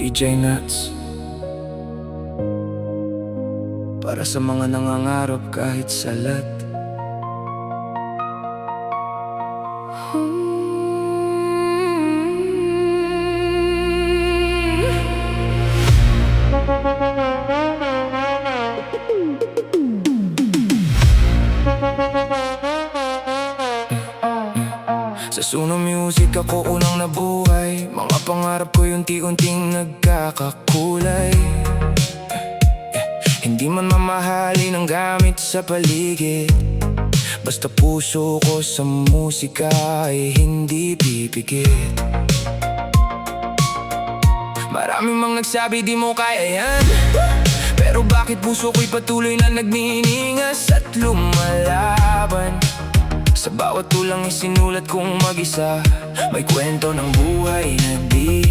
DJ Nuts. Para sa mga nangangarap kahit salat. Sa Suno Music ako unang nabuhay. Mga pangarap ko unti-unting nagkakakulay. Hindi man mamahali ng gamit sa paligid, basta puso ko sa musika ay hindi pipikit. Maraming mga nagsabi di mo kaya yan, pero bakit puso ko'y patuloy na nagniningas at lumalaban? Sa bawat tulang isinulat kong mag-isa, may kwento ng buhay na di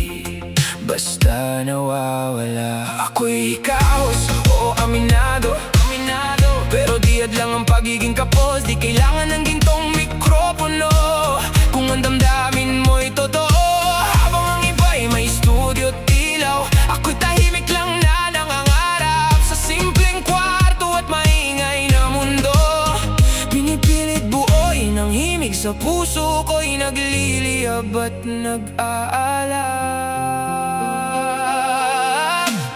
basta nawawala. Ako'y kaos, oo aminado, pero diad lang ang pagiging kapos. Di kailangan ng gintong mikropono kung ang damdamin mo'y totoo. Habang ang iba'y may studio at ilaw, ako'y tahimik lang na nangangarap sa simpleng kwarto at maingay na mundo. Pinipilit buoy ng himig sa puso ko'y nagliliyab at nag-aalab.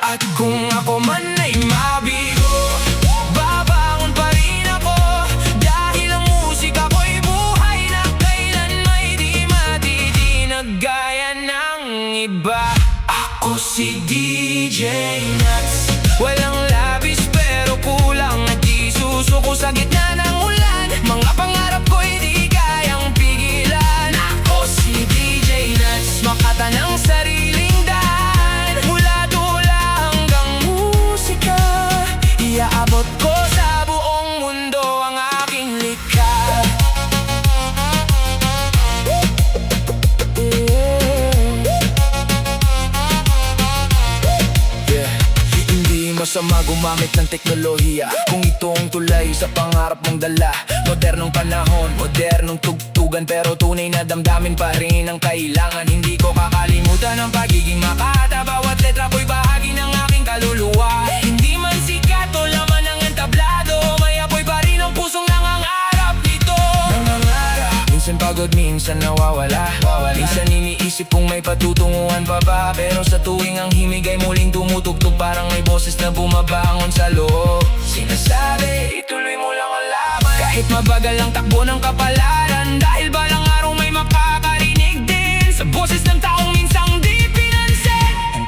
At kung ako man ay mabigo, babangon pa rin ako, dahil ang musika ko'y buhay na kailan may di matitinag gaya ng iba. Ako si DJ Nuts, walang labis pero kulang, at di susuko sa gitna ng ulan. Mga pangarap ko'y di kayang pigilan. Ako si DJ Nuts, makata ng sariling daan. Mula tula hanggang musika, iaabot ko sa buong mundo ang aking likha. Hindi masama gumamit ng teknolohiya kung itong tulay sa pangarap mong dala. Modernong panahon, modernong tugtugan, pero tunay na damdamin pa rin ang kailangan. Hindi ko kakalimutan ang pagiging makata, bawat letra ko'y bahagi ng aking kaluluwa. Hindi man sikat o laman ng entablado, may apoy pa rin ang pusong nangangarap nito. Minsan pagod, minsan nawawala. Minsan iniisip kung may patutunguhan pa ba, pero sa tuwing ang himig ay muling tumutugtog, parang may boses na bumabangon sa loob. Sinasabi, ituloy mo lang ang laban, kahit mabagal ang takbo ng kapalaran, dahil balang araw may makakarinig din sa boses ng taong minsang di pinansin.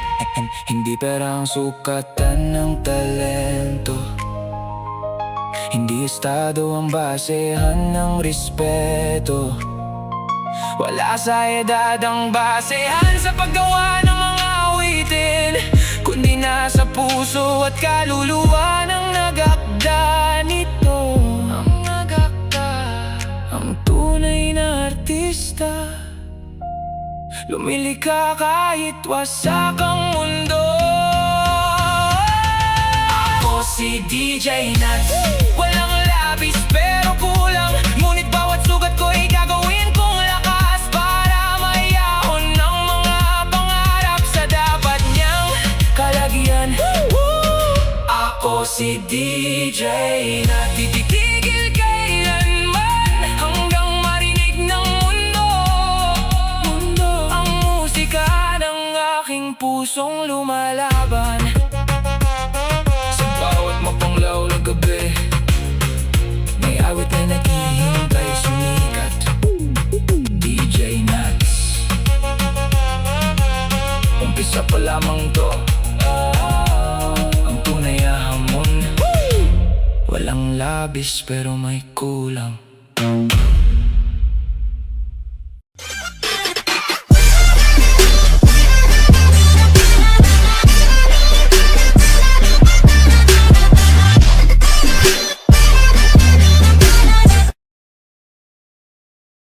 Hindi pera ang sukatan ng talento, hindi estado ang basehan ng respeto. Wala sa edad ang basehan sa paggawa ng mga awitin, kundi nasa puso at kaluluwa ng nagakda nito. Ang nagakda, ang tunay na artista, lumilika kahit wasak ang mundo. Ako si DJ Nuts, walang labis pero kulang, ngunit bawat sugat ko'y gagawin kong lakas para mayahon ng mga pangarap sa dapat niyang kalagyan. Ako si DJ Nuts, titigil kailanman hanggang marinig ng mundo. Ang musika ng aking pusong lumalaban. Sa bawat mapanglaw na gabi, may awit na naghihintay sumikat. DJ Nuts, umpisa pa lamang to, ang tunay na hamon. Walang labis pero may kulang.